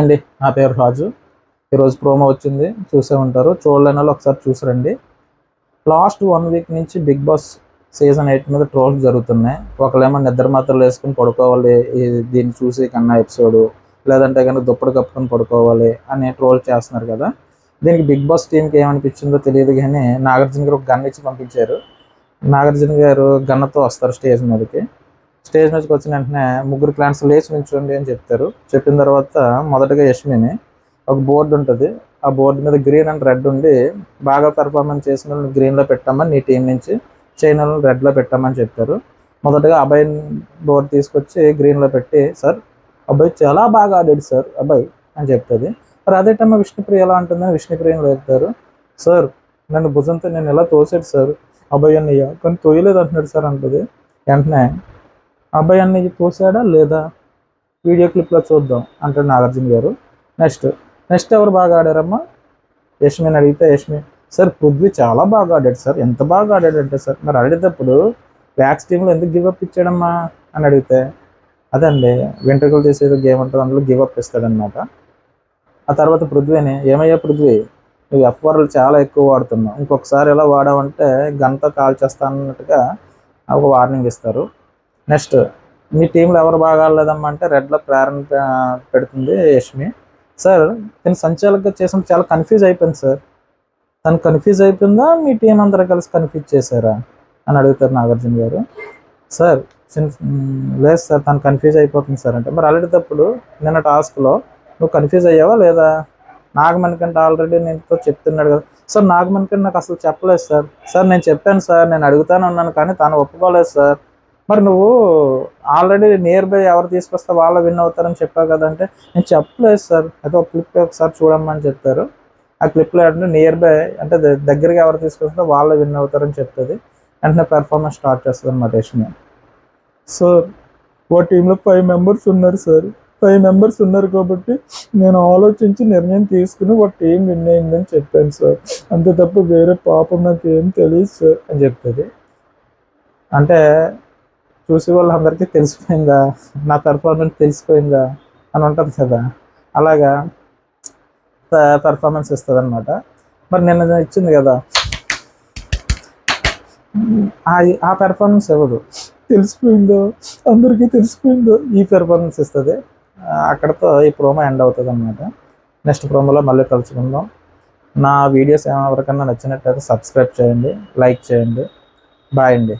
అండి, నా పేరు రాజు. ఈరోజు ప్రోమో వచ్చింది, చూసే ఉంటారు. చూడలేని వాళ్ళు ఒకసారి చూసిరండి. లాస్ట్ 1 వీక్ నుంచి బిగ్ బాస్ సీజన్ 8 మీద ట్రోల్స్ జరుగుతున్నాయి. ఒకళ్ళేమో నిద్ర మాత్రలు వేసుకుని పడుకోవాలి దీన్ని చూసి కన్నా ఎపిసోడు, లేదంటే కనుక దుప్పటి కప్పుకొని పడుకోవాలి అని ట్రోల్ చేస్తున్నారు కదా. దీనికి బిగ్ బాస్ టీంకి ఏమనిపించిందో తెలియదు కానీ నాగార్జున గారు ఒక గన్ ఇచ్చి పంపించారు. నాగార్జున గారు గన్నతో వస్తారు స్టేజ్ మీదకి. స్టేజ్ మీదకి వచ్చిన వెంటనే ముగ్గురు క్లాన్స్ లేచి నిల్చోండి అని చెప్తారు. చెప్పిన తర్వాత మొదటగా యష్మిని ఒక బోర్డు ఉంటుంది. ఆ బోర్డు మీద గ్రీన్ అండ్ రెడ్ ఉండి బాగా పెర్ఫార్మెన్స్ చేసిన వాళ్ళని గ్రీన్లో పెట్టామని నీ టీం నుంచి, చైనా రెడ్లో పెట్టామని చెప్తారు. మొదటగా అబ్బాయి బోర్డు తీసుకొచ్చి గ్రీన్లో పెట్టి, సార్ అబ్బాయి చాలా బాగా ఆడాడు సార్ అబ్బాయి అని చెప్తుంది. మరి అదే టైం విష్ణుప్రియ ఎలా ఉంటుందని విష్ణుప్రియని లేపుతారు. సార్ నన్ను భుజంతో నేను ఎలా తోసాడు సార్ అబ్బాయి అన్నయ్య, కానీ తోయలేదు అంటున్నాడు సార్ అంటుంది. వెంటనే అబ్బాయి అన్నయ్య తోసాడా లేదా వీడియో క్లిప్లో చూద్దాం అంటాడు నాగార్జున గారు. నెక్స్ట్ ఎవరు బాగా ఆడారమ్మా యష్మిని అడిగితే యష్మి, సార్ పృథ్వీ చాలా బాగా ఆడాడు సార్. ఎంత బాగా ఆడాడంటే సార్, మరి ఆడేటప్పుడు వ్యాక్స్ టీంలో ఎందుకు గివప్ ఇచ్చాడమ్మా అని అడిగితే, అదండి వెంట్రుకలు తీసేది గేమ్ ఉంటుంది, అందులో గివప్ ఇస్తాడనమాట. ఆ తర్వాత పృథ్వీని, ఏమయ్యా పృథ్వీ, నువ్వు F4 చాలా ఎక్కువ వాడుతున్నావు, ఇంకొకసారి ఎలా వాడావంటే గంటతో కాల్ చేస్తానన్నట్టుగా ఒక వార్నింగ్ ఇస్తారు. నెక్స్ట్ మీ టీంలో ఎవరు బాగా ఆడలేదమ్మా అంటే రెడ్లో ప్రేరణ పెడుతుంది యష్మి. సార్ తను సంచాలకుగా చేసిన చాలా కన్ఫ్యూజ్ అయిపోయింది సార్. తను కన్ఫ్యూజ్ అయిపోయిందా మీ టీం అందరూ కలిసి కన్ఫ్యూజ్ చేశారా అని అడుగుతారు నాగార్జున గారు. సార్ లేదు సార్ తను కన్ఫ్యూజ్ అయిపోతుంది సార్ అంటే, మరి అలాంటప్పుడు నిన్న టాస్క్లో నువ్వు కన్ఫ్యూజ్ అయ్యావా లేదా? నాగమణికంటే ఆల్రెడీ నేనుతో చెప్తున్నాడు కదా. సార్ నాగమణికంటే నాకు అసలు చెప్పలేదు సార్. సార్ నేను చెప్పాను సార్, నేను అడుగుతానే ఉన్నాను కానీ తను ఒప్పుకోలేదు సార్. మరి నువ్వు ఆల్రెడీ నియర్ బై ఎవరు తీసుకొస్తే వాళ్ళు విన్ అవుతారని చెప్పావు కదంటే, నేను చెప్పలేదు సార్, అయితే ఒక క్లిప్ ఒకసారి చూడమ్మని చెప్తారు. ఆ క్లిప్లో అంటే నియర్ బై అంటే దగ్గరగా ఎవరు తీసుకొస్తే వాళ్ళు విన్ అవుతారని చెప్తుంది. వెంటనే పెర్ఫార్మెన్స్ స్టార్ట్ చేస్తుంది అన్నమాట యష్మి. సార్ ఓ టీంలో 5 మెంబర్స్ ఉన్నారు సార్, 5 మెంబర్స్ ఉన్నారు కాబట్టి నేను ఆలోచించి నిర్ణయం తీసుకుని ఒక టీం విన్ అయిందని చెప్పాను సార్, అంతే తప్ప వేరే పాపం నాకు ఏం తెలియదు సార్ అని చెప్తుంది. అంటే చూసి వాళ్ళందరికీ తెలిసిపోయిందా, నా పెర్ఫార్మెన్స్ తెలిసిపోయిందా అని ఉంటుంది కదా, అలాగా పెర్ఫార్మెన్స్ ఇస్తుంది అనమాట. మరి నిన్న ఇచ్చింది కదా, ఆ పెర్ఫార్మెన్స్ ఇవ్వదు, తెలిసిపోయిందో అందరికీ తెలిసిపోయిందో ఈ పెర్ఫార్మెన్స్ ఇస్తుంది. అక్కడతో ఈ ప్రోమో ఎండ్ అవుతుంది అనమాట. నెక్స్ట్ ప్రోమోలో మళ్ళీ కలుసుకుందాం. నా వీడియోస్ ఎవరికన్నా నచ్చినట్లయితే సబ్స్క్రైబ్ చేయండి, లైక్ చేయండి. బాయ్ అండి.